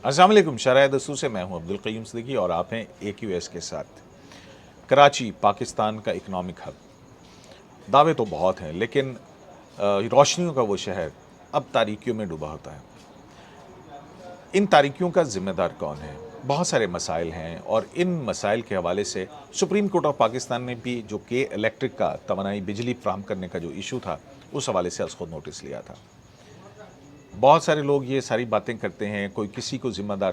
السلام علیکم، شرح دستور سے میں ہوں عبد القیوم صدیقی اور آپ ہیں AQS کے ساتھ۔ کراچی پاکستان کا اکنامک ہب، دعوے تو بہت ہیں لیکن روشنیوں کا وہ شہر اب تاریکیوں میں ڈوبا ہوتا ہے۔ ان تاریکیوں کا ذمہ دار کون ہے؟ بہت سارے مسائل ہیں اور ان مسائل کے حوالے سے سپریم کورٹ آف پاکستان نے بھی جو کے الیکٹرک کا توانائی بجلی فراہم کرنے کا جو ایشو تھا اس حوالے سے از خود نوٹس لیا تھا۔ بہت سارے لوگ یہ ساری باتیں کرتے ہیں، کوئی کسی کو ذمہ دار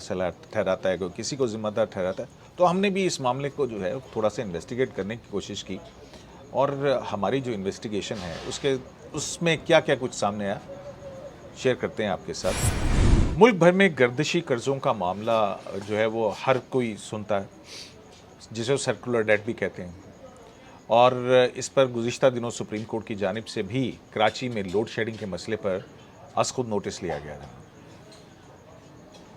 ٹھہراتا ہے، کوئی کسی کو ذمہ دار ٹھہراتا ہے، تو ہم نے بھی اس معاملے کو جو ہے تھوڑا سا انویسٹیگیٹ کرنے کی کوشش کی اور ہماری جو انویسٹیگیشن ہے اس میں کیا کیا کچھ سامنے آیا شیئر کرتے ہیں آپ کے ساتھ۔ ملک بھر میں گردشی قرضوں کا معاملہ جو ہے وہ ہر کوئی سنتا ہے، جسے سرکولر ڈیٹ بھی کہتے ہیں، اور اس پر گزشتہ دنوں سپریم کورٹ کی جانب سے بھی کراچی میں لوڈ شیڈنگ کے مسئلے پر از خود نوٹس لیا گیا تھا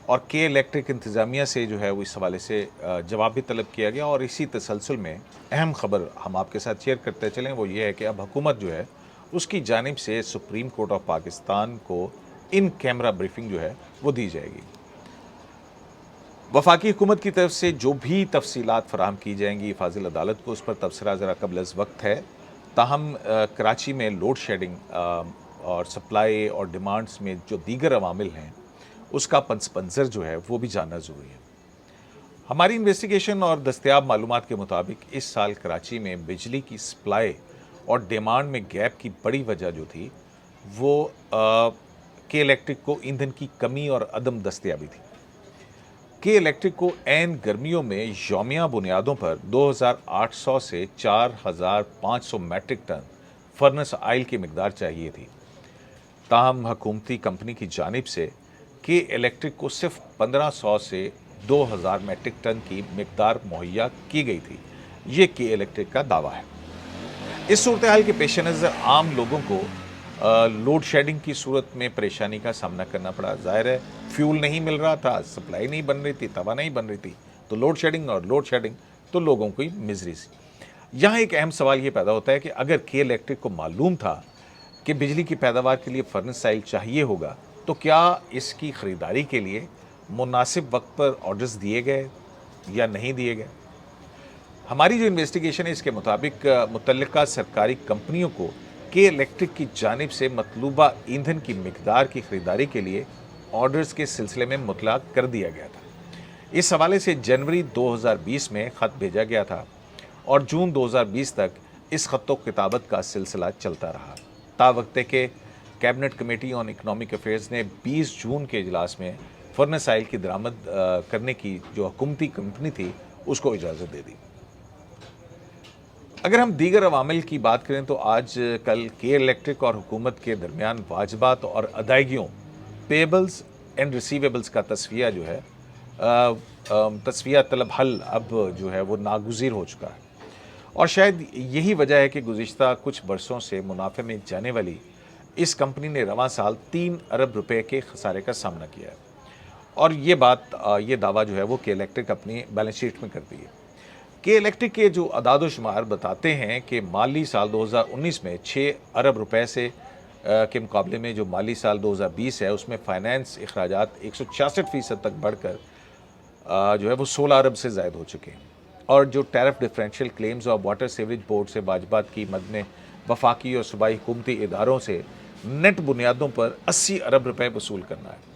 اور کے الیکٹرک انتظامیہ سے جو ہے وہ اس حوالے سے جواب بھی طلب کیا گیا۔ اور اسی تسلسل میں اہم خبر ہم آپ کے ساتھ شیئر کرتے چلیں، وہ یہ ہے کہ اب حکومت جو ہے اس کی جانب سے سپریم کورٹ آف پاکستان کو ان کیمرہ بریفنگ جو ہے وہ دی جائے گی۔ وفاقی حکومت کی طرف سے جو بھی تفصیلات فراہم کی جائیں گی فاضل عدالت کو اس پر تبصرہ ذرا قبل از وقت ہے، تاہم کراچی میں لوڈ شیڈنگ اور سپلائی اور ڈیمانڈز میں جو دیگر عوامل ہیں اس کا پس منظر جو ہے وہ بھی جاننا ضروری ہے۔ ہماری انویسٹیگیشن اور دستیاب معلومات کے مطابق اس سال کراچی میں بجلی کی سپلائی اور ڈیمانڈ میں گیپ کی بڑی وجہ جو تھی وہ کے الیکٹرک کو ایندھن کی کمی اور عدم دستیابی تھی۔ کے الیکٹرک کو عین گرمیوں میں یومیہ بنیادوں پر 2800 سے 4500 میٹرک ٹن فرنس آئل کی مقدار چاہیے تھی، تاہم حکومتی کمپنی کی جانب سے کے الیکٹرک کو صرف 1500 سے 2000 میٹرک ٹن کی مقدار مہیا کی گئی تھی۔ یہ کے الیکٹرک کا دعویٰ ہے۔ اس صورتحال کے پیش نظر عام لوگوں کو لوڈ شیڈنگ کی صورت میں پریشانی کا سامنا کرنا پڑا۔ ظاہر ہے فیول نہیں مل رہا تھا، سپلائی نہیں بن رہی تھی، توا نہیں بن رہی تھی، تو لوڈ شیڈنگ تو لوگوں کی مزری سی۔ یہاں ایک اہم سوال یہ پیدا ہوتا ہے کہ اگر کے الیکٹرک کو معلوم تھا کہ بجلی کی پیداوار کے لیے فرنس آئل چاہیے ہوگا تو کیا اس کی خریداری کے لیے مناسب وقت پر آرڈرز دیے گئے یا نہیں دیے گئے؟ ہماری جو انویسٹیگیشن ہے اس کے مطابق متعلقہ سرکاری کمپنیوں کو کے الیکٹرک کی جانب سے مطلوبہ ایندھن کی مقدار کی خریداری کے لیے آرڈرز کے سلسلے میں مطلع کر دیا گیا تھا۔ اس حوالے سے جنوری 2020 میں خط بھیجا گیا تھا اور جون 2020 تک اس خط و کتابت کا سلسلہ چلتا رہا، تا وقت کہ cabinet committee on economic affairs نے 20 جون کے اجلاس میں فرنس آئل کی درآمد کرنے کی جو حکومتی کمپنی تھی اس کو اجازت دے دی۔ اگر ہم دیگر عوامل کی بات کریں تو آج کل کے الیکٹرک اور حکومت کے درمیان واجبات اور ادائیگیوں پیبلز اینڈ ریسیویبلز کا تصفیہ جو ہے تصفیہ طلب حل اب جو ہے وہ ناگزیر ہو چکا ہے، اور شاید یہی وجہ ہے کہ گزشتہ کچھ برسوں سے منافع میں جانے والی اس کمپنی نے رواں سال 3 ارب روپے کے خسارے کا سامنا کیا ہے، اور یہ دعویٰ جو ہے وہ کے الیکٹرک اپنی بیلنس شیٹ میں کرتی ہے۔ کے الیکٹرک کے جو اعداد و شمار بتاتے ہیں کہ مالی سال 2019 میں 6 ارب روپے سے کے مقابلے میں جو مالی سال 2020 ہے اس میں فائنانس اخراجات 166% تک بڑھ کر جو ہے وہ 16 ارب سے زائد ہو چکے ہیں، اور جو ٹیرف ڈیفرینشیل کلیمز اور واٹر سیوریج بورڈ سے واجبات کی مد میں وفاقی اور صوبائی حکومتی اداروں سے نیٹ بنیادوں پر 80 ارب روپے وصول کرنا ہے۔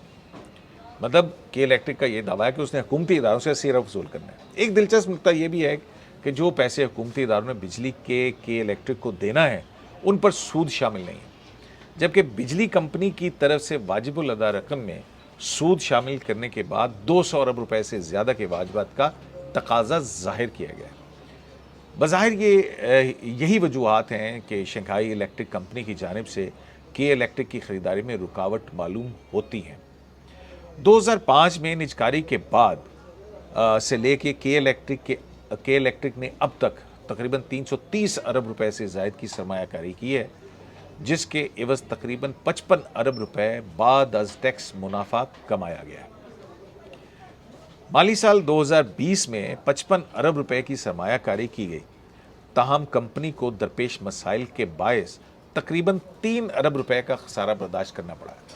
مطلب کے الیکٹرک کا یہ دعویٰ ہے کہ اس نے حکومتی اداروں سے 80 ارب وصول کرنا ہے۔ ایک دلچسپ نکتہ یہ بھی ہے کہ جو پیسے حکومتی اداروں نے بجلی کے الیکٹرک کو دینا ہے ان پر سود شامل نہیں ہے، جبکہ بجلی کمپنی کی طرف سے واجب الادا رقم میں سود شامل کرنے کے بعد 200 ارب روپے سے زیادہ کے واجبات کا تقاضا ظاہر کیا گیا ہے۔ بظاہر یہی وجوہات ہیں کہ شنگھائی الیکٹرک کمپنی کی جانب سے کے الیکٹرک کی خریداری میں رکاوٹ معلوم ہوتی ہیں۔ 2005 میں نجکاری کے بعد سے لے کے کے الیکٹرک نے اب تک تقریباً 330 ارب روپے سے زائد کی سرمایہ کاری کی ہے، جس کے عوض تقریباً 55 ارب روپے بعد از ٹیکس منافع کمایا گیا ہے۔ مالی سال 2020 میں 55 ارب روپے کی سرمایہ کاری کی گئی، تاہم کمپنی کو درپیش مسائل کے باعث تقریباً 3 ارب روپے کا خسارہ برداشت کرنا پڑا ہے۔